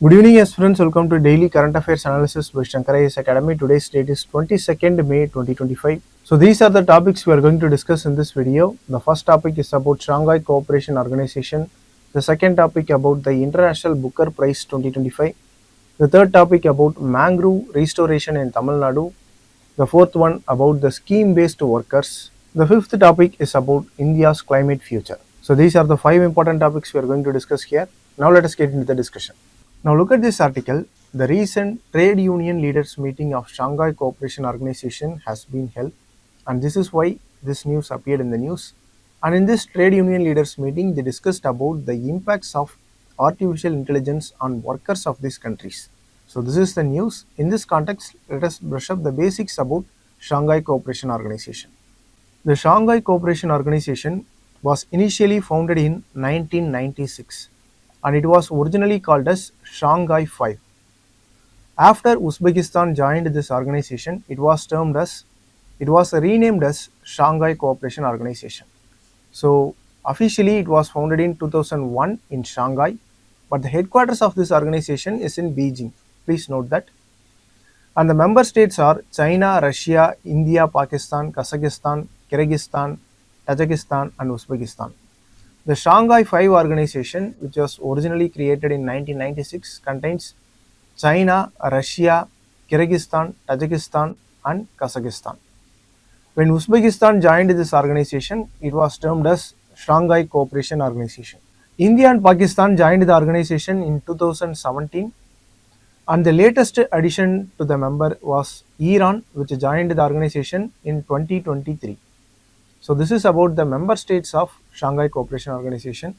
Good evening, aspirants. Welcome to Daily Current Affairs Analysis by Shankar IAS Academy. Today's date is 22nd May 2025. So these are the topics we are going to discuss in this video. The first topic is about Shanghai Cooperation Organization. The second topic about the International Booker Prize 2025. The third topic about mangrove restoration in Tamil Nadu. The fourth one about the scheme-based workers. The fifth topic is about India's climate future. So these are the five important topics we are going to discuss here. Now let us get into the discussion. Now look at this article. The recent trade union leaders meeting of Shanghai Cooperation Organization has been held, and this is why this news appeared in the news. And in this trade union leaders meeting, they discussed about the impacts of artificial intelligence on workers of these countries. So this is the news. In this context, let us brush up the basics about Shanghai Cooperation Organization. The Shanghai Cooperation Organization was initially founded in 1996 and it was originally called as Shanghai 5. After Uzbekistan joined this organization, it was renamed as Shanghai Cooperation Organization. So officially it was founded in 2001 in Shanghai, but the headquarters of this organization is in Beijing. Please note that. And the member states are China, Russia, India, Pakistan, Kazakhstan, Kyrgyzstan, Tajikistan and Uzbekistan. The Shanghai 5 organization, which was originally created in 1996, contains China, Russia, Kyrgyzstan, Tajikistan and Kazakhstan. When Uzbekistan joined this organization, it was termed as Shanghai Cooperation Organization. India and Pakistan joined the organization in 2017, and the latest addition to the member was Iran, which joined the organization in 2023. So this is about the member states of Shanghai Cooperation Organization.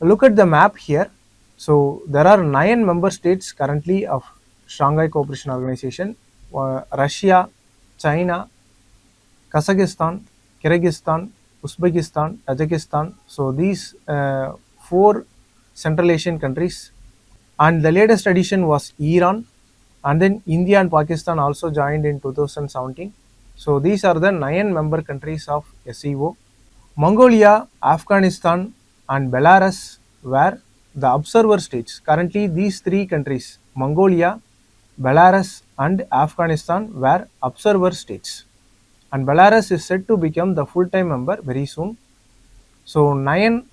Look at the map here. So there are 9 member states currently of Shanghai Cooperation Organization: Russia, China, Kazakhstan, Kyrgyzstan, Uzbekistan, Tajikistan. So these 4 Central Asian countries. And the latest addition was Iran, and then India and Pakistan also joined in 2017. So these are the 9 member countries of SCO. Mongolia, Afghanistan and Belarus were the observer states. Currently these 3 countries, Mongolia, Belarus and Afghanistan, were observer states. And Belarus is said to become the full-time member very soon. So 9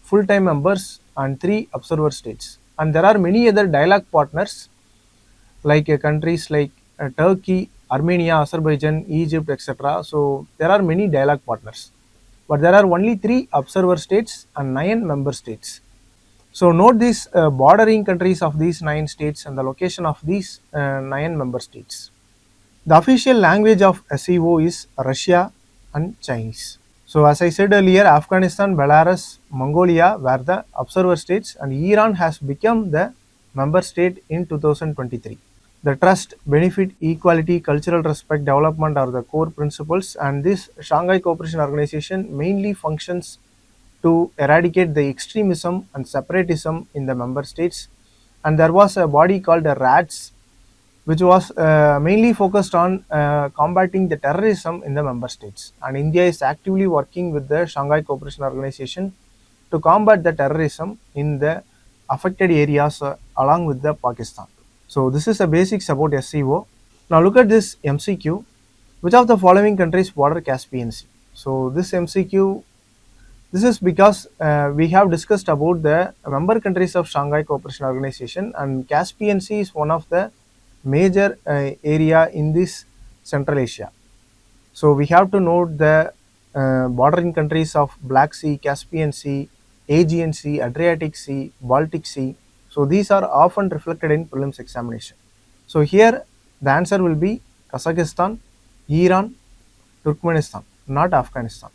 full-time members and 3 observer states. And there are many other dialogue partners like countries like Turkey, Armenia, Azerbaijan, Egypt, etc. So there are many dialogue partners, but there are only 3 observer states and 9 member states. So note these bordering countries of these 9 states and the location of these 9 member states. The official language of SCO is Russia and Chinese. So as I said earlier, Afghanistan, Belarus, Mongolia were the observer states, and Iran has become the member state in 2023. The trust, benefit, equality, cultural respect, development are the core principles, and this Shanghai Cooperation Organization mainly functions to eradicate the extremism and separatism in the member states. And there was a body called the RATS, which was mainly focused on combating the terrorism in the member states. And India is actively working with the Shanghai Cooperation Organization to combat the terrorism in the affected areas along with the Pakistan. So this is the basics about SCO. Now look at this MCQ. Which of the following countries border Caspian Sea? So this MCQ, this is because we have discussed about the member countries of Shanghai Cooperation Organization, and Caspian Sea is one of the major area in this Central Asia. So we have to note the bordering countries of Black Sea, Caspian Sea, Aegean Sea, Adriatic Sea, Baltic Sea. So these are often reflected in prelims examination. So here the answer will be Kazakhstan, Iran, Turkmenistan, not Afghanistan.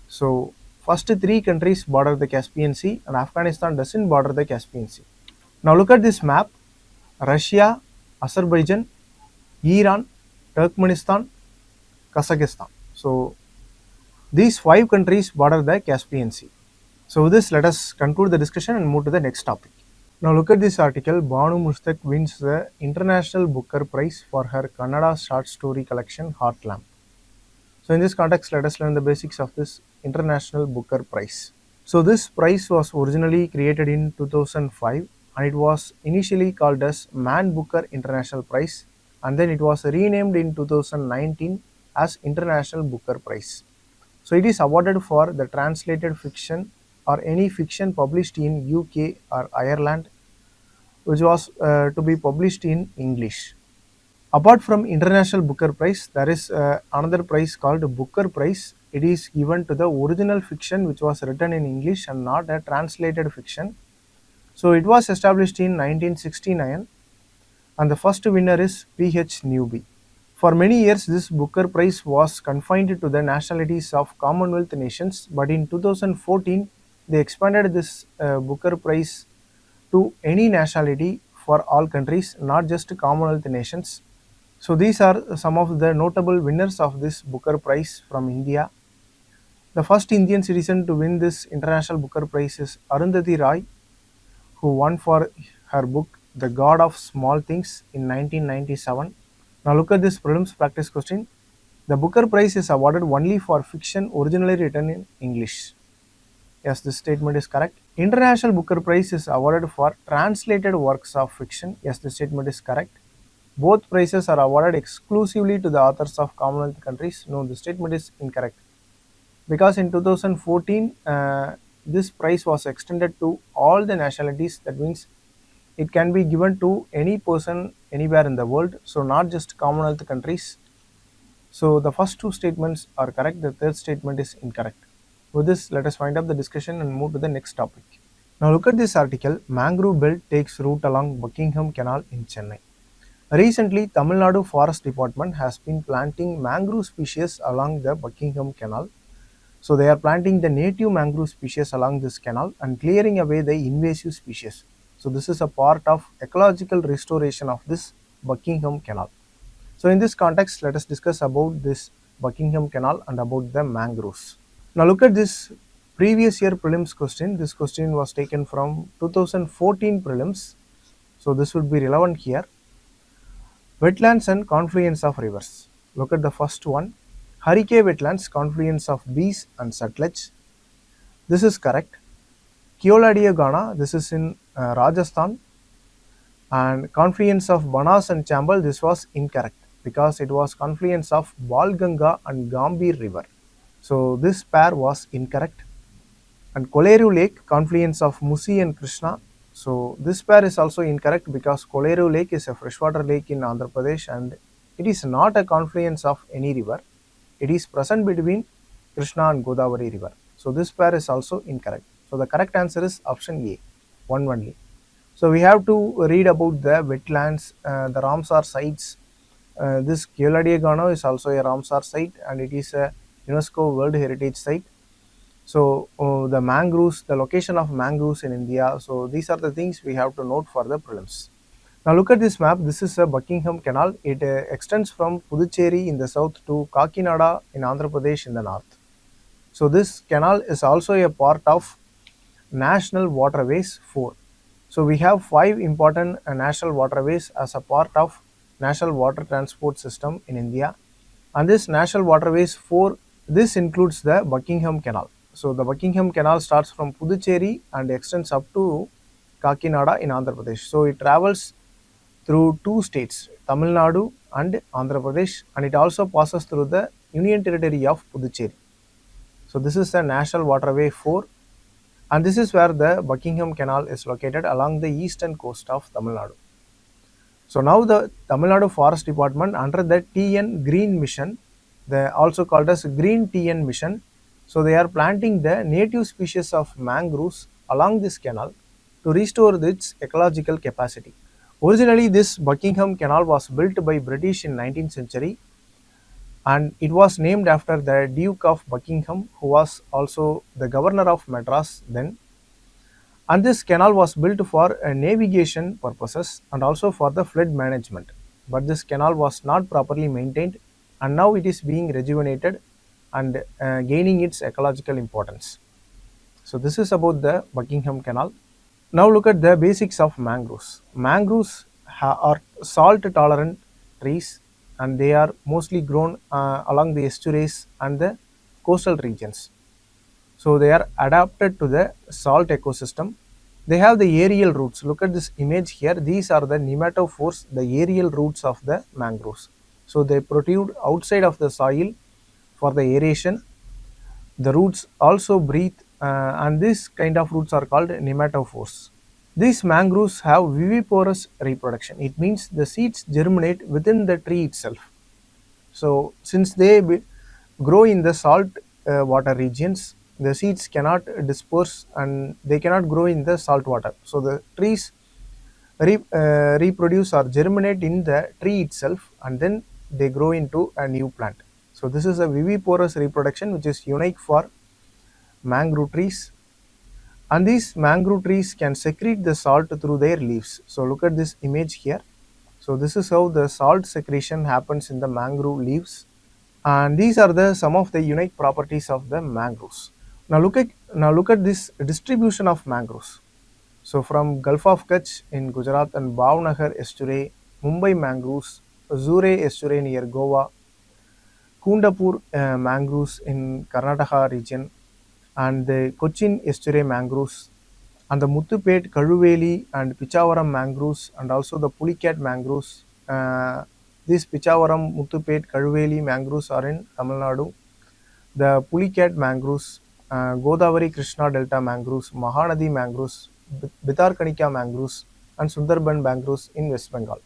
So first 3 countries border the Caspian Sea, and Afghanistan doesn't border the Caspian Sea. Now look at this map. Russia, Azerbaijan, Iran, Turkmenistan, Kazakhstan. So these 5 countries border the Caspian Sea. So with this, let us conclude the discussion and move to the next topic. Now look at this article. Banu Mushtaq wins the International Booker Prize for her Kannada short story collection Heart Lamp. So in this context, let us learn the basics of this International Booker Prize. So this prize was originally created in 2005, and it was initially called as Man Booker International Prize, and then it was renamed in 2019 as International Booker Prize. So it is awarded for the translated fiction or any fiction published in UK or Ireland which was to be published in English. Apart from International Booker Prize, there is another prize called Booker Prize. It is given to the original fiction which was written in English and not a translated fiction. So it was established in 1969 and the first winner is P.H. Newby. For many years, this Booker Prize was confined to the nationalities of Commonwealth nations, but in 2014, they expanded this Booker Prize to any nationality for all countries, not just Commonwealth nations. So these are some of the notable winners of this Booker Prize from India. The first Indian citizen to win this International Booker Prize is Arundhati Roy, who won for her book The God of Small Things in 1997. Now look at this prelims practice question. The Booker Prize is awarded only for fiction originally written in English. Yes, this statement is correct. International Booker Prize is awarded for translated works of fiction. Yes, this statement is correct. Both prizes are awarded exclusively to the authors of Commonwealth countries. No, the statement is incorrect. Because in 2014, this prize was extended to all the nationalities. That means it can be given to any person anywhere in the world. So not just Commonwealth countries. So the first two statements are correct. The third statement is incorrect. With this, let us wind up the discussion and move to the next topic. Now look at this article. Mangrove belt takes route along Buckingham Canal in Chennai. Recently, Tamil Nadu Forest Department has been planting mangrove species along the Buckingham Canal. So they are planting the native mangrove species along this canal and clearing away the invasive species. So this is a part of ecological restoration of this Buckingham Canal. So in this context, let us discuss about this Buckingham Canal and about the mangroves. Now look at this previous year prelims question. This question was taken from 2014 prelims. So this would be relevant here. Wetlands and confluence of rivers. Look at the first one. Harike wetlands, confluence of Bees and Sutlej. This is correct. Keoladia Ghana, this is in Rajasthan. And confluence of Banas and Chambal, this was incorrect because it was confluence of Balganga and Gambhir river. So this pair was incorrect. And Koleru Lake, confluence of Musi and Krishna. So this pair is also incorrect because Koleru Lake is a freshwater lake in Andhra Pradesh and it is not a confluence of any river. It is present between Krishna and Godavari river. So this pair is also incorrect. So the correct answer is option A, one only. So we have to read about the wetlands, the Ramsar sites. This Keoladia Ghana is also a Ramsar site and it is a UNESCO World Heritage Site. So the mangroves, the location of mangroves in India. So these are the things we have to note for the prelims. Now look at this map. This is a Buckingham Canal. It extends from Puducherry in the south to Kakinada in Andhra Pradesh in the north. So this canal is also a part of National Waterways 4. So we have 5 important national waterways as a part of National Water Transport System in India. And this National Waterways 4, this includes the Buckingham Canal. So the Buckingham Canal starts from Puducherry and extends up to Kakinada in Andhra Pradesh. So it travels through 2 states, Tamil Nadu and Andhra Pradesh, and it also passes through the Union Territory of Puducherry. So this is the National Waterway 4. And this is where the Buckingham Canal is located along the eastern coast of Tamil Nadu. So now the Tamil Nadu Forest Department under the TN Green Mission, they also called as Green TN Mission. So they are planting the native species of mangroves along this canal to restore its ecological capacity. Originally this Buckingham Canal was built by British in 19th century and it was named after the Duke of Buckingham, who was also the governor of Madras then. And this canal was built for navigation purposes and also for the flood management. But this canal was not properly maintained and now it is being rejuvenated and gaining its ecological importance. So this is about the Buckingham Canal. Now look at the basics of mangroves. Mangroves are salt tolerant trees and they are mostly grown along the estuaries and the coastal regions. So they are adapted to the salt ecosystem. They have the aerial roots. Look at this image here. These are the nematophores, the aerial roots of the mangroves. So they protrude outside of the soil for the aeration. The roots also breathe, and this kind of roots are called nematophores. These mangroves have viviparous reproduction. It means the seeds germinate within the tree itself. So since they grow in the salt water regions, the seeds cannot disperse and they cannot grow in the salt water. So the trees reproduce or germinate in the tree itself, and then they grow into a new plant. So this is a viviparous reproduction which is unique for mangrove trees, and these mangrove trees can secrete the salt through their leaves. So look at this image here. So this is how the salt secretion happens in the mangrove leaves, and these are the some of the unique properties of the mangroves. Now look at this distribution of mangroves. So from Gulf of Kutch in Gujarat and Bhavnagar estuary, Mumbai mangroves, Azure estuary near Goa, Kundapur mangroves in Karnataka region, and the Cochin estuary mangroves, and the Muthupet, Kaduveli and Pichavaram mangroves, and also the Pulicat mangroves. These Pichavaram, Muthupet, Kaduveli mangroves are in Tamil Nadu. The Pulicat mangroves, Godavari Krishna Delta mangroves, Mahanadi mangroves, Bitarkanika mangroves, and Sundarban mangroves in West Bengal.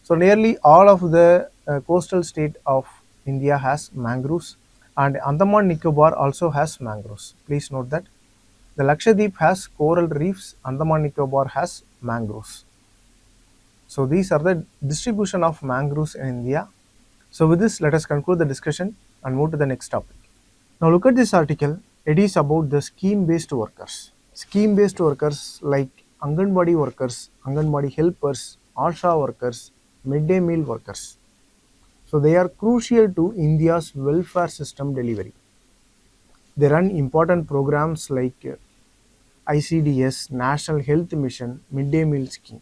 So nearly all of the coastal state of India has mangroves, and Andaman Nicobar also has mangroves. Please note that. The Lakshadweep has coral reefs, Andaman Nicobar has mangroves. So these are the distribution of mangroves in India. So with this, let us conclude the discussion and move to the next topic. Now look at this article. It is about the scheme-based workers. Scheme-based workers like Anganwadi workers, Anganwadi helpers, ASHA workers, midday meal workers. So they are crucial to India's welfare system delivery. They run important programs like ICDS, National Health Mission, Midday Meal Scheme.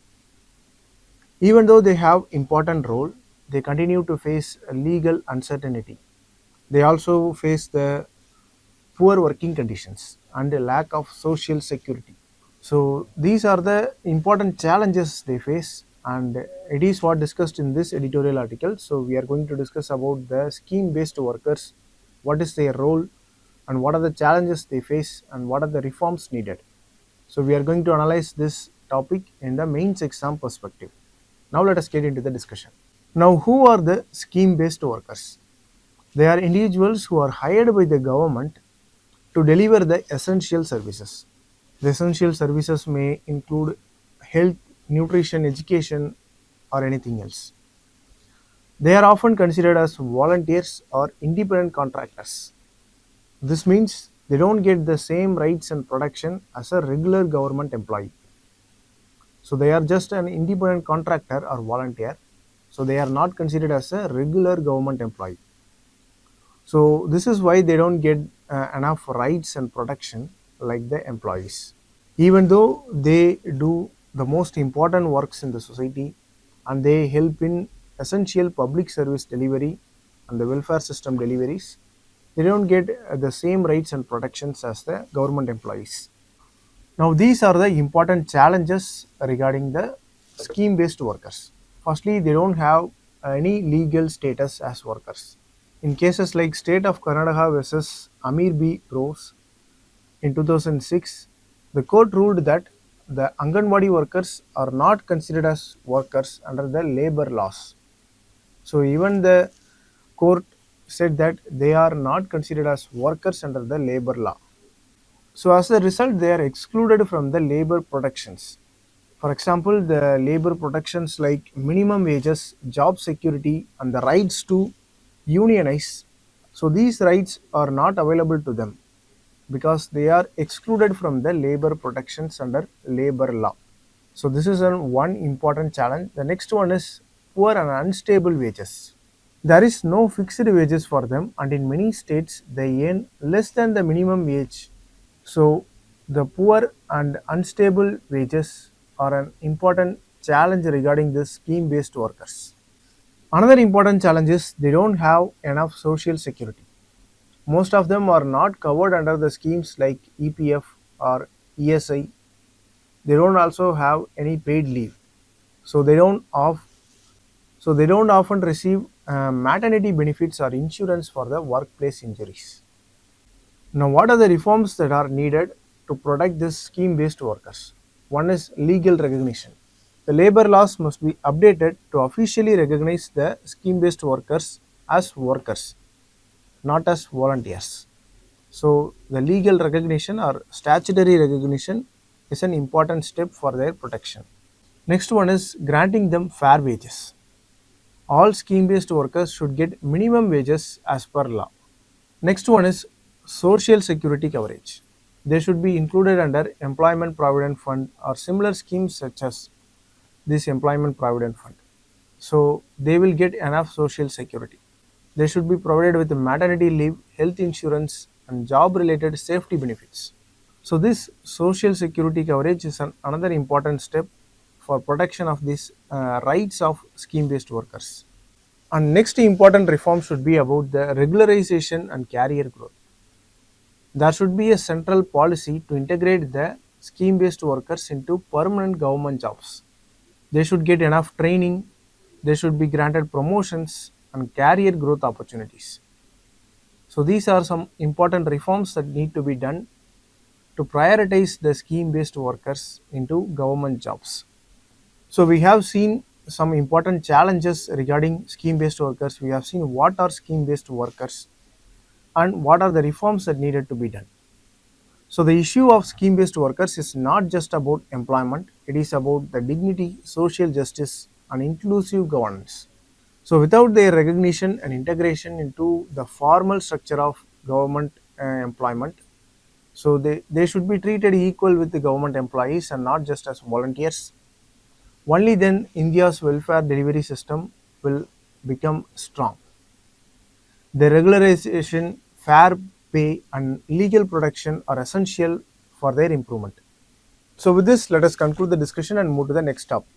Even though they have important role, they continue to face legal uncertainty. They also face the poor working conditions and a lack of social security. So these are the important challenges they face, and it is what discussed in this editorial article. So we are going to discuss about the scheme-based workers, what is their role, and what are the challenges they face, and what are the reforms needed. So we are going to analyze this topic in the mains exam perspective. Now let us get into the discussion. Now who are the scheme-based workers? They are individuals who are hired by the government to deliver the essential services. The essential services may include health, nutrition, education, or anything else. They are often considered as volunteers or independent contractors. This means they don't get the same rights and protection as a regular government employee. So they are just an independent contractor or volunteer. So they are not considered as a regular government employee. So this is why they don't get enough rights and protection like the employees. Even though they do the most important works in the society and they help in essential public service delivery and the welfare system deliveries, they don't get the same rights and protections as the government employees. Now these are the important challenges regarding the scheme-based workers. Firstly, they don't have any legal status as workers. In cases like State of Karnataka versus Amir B. Rose in 2006, the court ruled that the Anganwadi workers are not considered as workers under the labor laws. So even the court said that they are not considered as workers under the labor law. So as a result, they are excluded from the labor protections. For example, the labor protections like minimum wages, job security, and the rights to unionize. So these rights are not available to them because they are excluded from the labor protections under labor law. So this is one important challenge. The next one is poor and unstable wages. There is no fixed wages for them, and in many states they earn less than the minimum wage. So the poor and unstable wages are an important challenge regarding the scheme-based workers. Another important challenge is they don't have enough social security. Most of them are not covered under the schemes like EPF or ESI. They don't also have any paid leave. So they don't often receive maternity benefits or insurance for the workplace injuries. Now, what are the reforms that are needed to protect these scheme-based workers? One is legal recognition. The labor laws must be updated to officially recognize the scheme-based workers, not as volunteers. So, the legal recognition or statutory recognition is an important step for their protection. Next one is granting them fair wages. All scheme-based workers should get minimum wages as per law. Next one is social security coverage. They should be included under employment provident fund or similar schemes such as this employment provident fund. So they will get enough social security. They should be provided with maternity leave, health insurance and job related safety benefits. So this social security coverage is another important step for protection of these rights of scheme based workers. And next important reform should be about the regularization and career growth. There should be a central policy to integrate the scheme based workers into permanent government jobs. They should get enough training, they should be granted promotions and career growth opportunities. So these are some important reforms that need to be done to prioritize the scheme based workers into government jobs. So we have seen some important challenges regarding scheme based workers. We have seen what are scheme based workers and what are the reforms that needed to be done. So the issue of scheme based workers is not just about employment, it is about the dignity, social justice and inclusive governance. So without their recognition and integration into the formal structure of government employment, so they should be treated equal with the government employees and not just as volunteers. Only then India's welfare delivery system will become strong. The regularization, fair pay and legal protection are essential for their improvement. So with this, let us conclude the discussion and move to the next topic.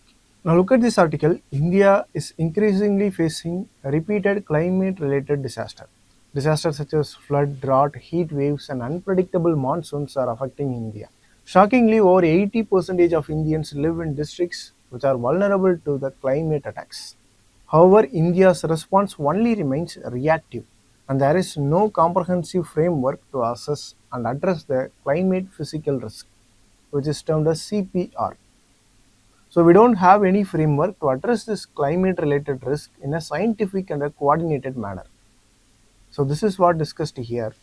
Now look at this article. India is increasingly facing repeated climate-related disasters. Disasters such as flood, drought, heat waves and unpredictable monsoons are affecting India. Shockingly, over 80% of Indians live in districts which are vulnerable to the climate attacks. However, India's response only remains reactive, and there is no comprehensive framework to assess and address the climate physical risk, which is termed as CPR. So we don't have any framework to address this climate related risk in a scientific and a coordinated manner. So this is what discussed here.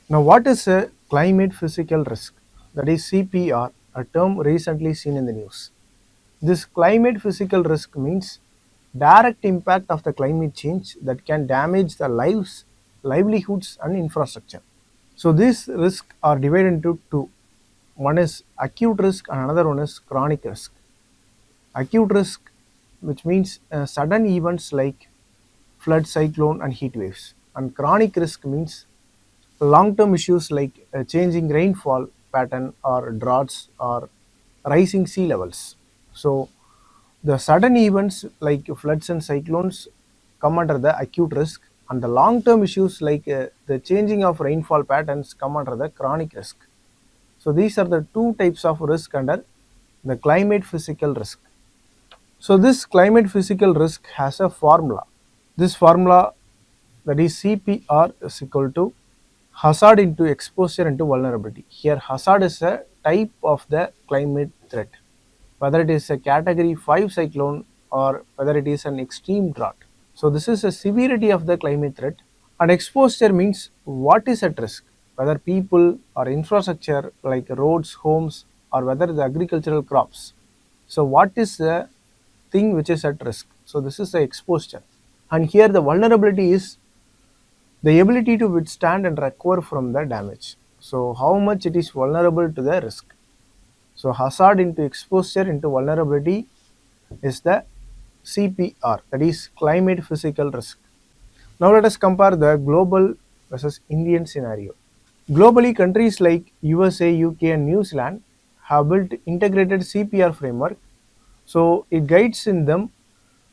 Now what is a climate physical risk? That is CPR, a term recently seen in the news. This climate physical risk means direct impact of the climate change that can damage the lives, livelihoods and infrastructure. So these risks are divided into two. One is acute risk and another one is chronic risk. Acute risk, which means sudden events like flood, cyclone and heat waves. And chronic risk means long-term issues like changing rainfall pattern or droughts or rising sea levels. So the sudden events like floods and cyclones come under the acute risk, and the long-term issues like the changing of rainfall patterns come under the chronic risk. So these are the two types of risk under the climate physical risk. So this climate physical risk has a formula. This formula, that is CPR, is equal to hazard into exposure into vulnerability. Here hazard is a type of the climate threat, whether it is a category 5 cyclone or whether it is an extreme drought. So this is a severity of the climate threat, and exposure means what is at risk, whether people or infrastructure like roads, homes or whether the agricultural crops. So what is the thing which is at risk? So this is the exposure, and here the vulnerability is the ability to withstand and recover from the damage. So how much it is vulnerable to the risk. So hazard into exposure into vulnerability is the CPR, that is climate physical risk. Now let us compare the global versus Indian scenario. Globally, countries like USA, UK and New Zealand have built integrated CPR framework. So it guides in them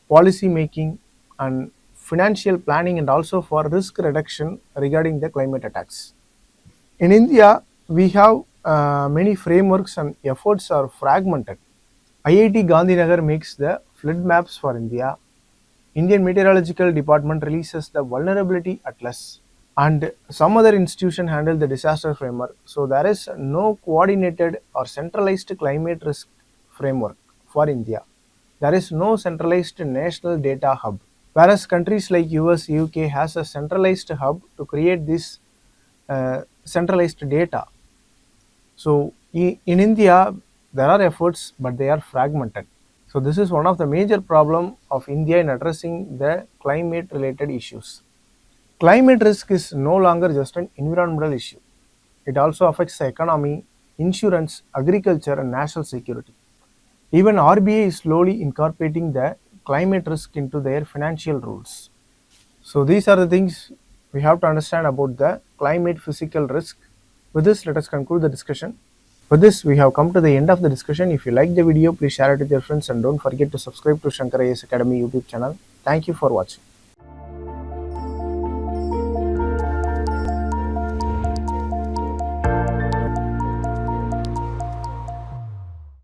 policy making and financial planning and also for risk reduction regarding the climate attacks. In India, we have many frameworks and efforts are fragmented. IIT Gandhinagar makes the flood maps for India. Indian Meteorological Department releases the vulnerability atlas, and some other institution handle the disaster framework. So there is no coordinated or centralized climate risk framework for India. There is no centralized national data hub. Whereas countries like US, UK has a centralized hub to create this centralized data. So in India, there are efforts, but they are fragmented. So this is one of the major problem of India in addressing the climate related issues. Climate risk is no longer just an environmental issue. It also affects the economy, insurance, agriculture, and national security. Even RBI is slowly incorporating the climate risk into their financial rules. So these are the things we have to understand about the climate physical risk. With this, let us conclude the discussion. With this, we have come to the end of the discussion. If you like the video, please share it with your friends and don't forget to subscribe to Shankar IAS Academy YouTube channel. Thank you for watching.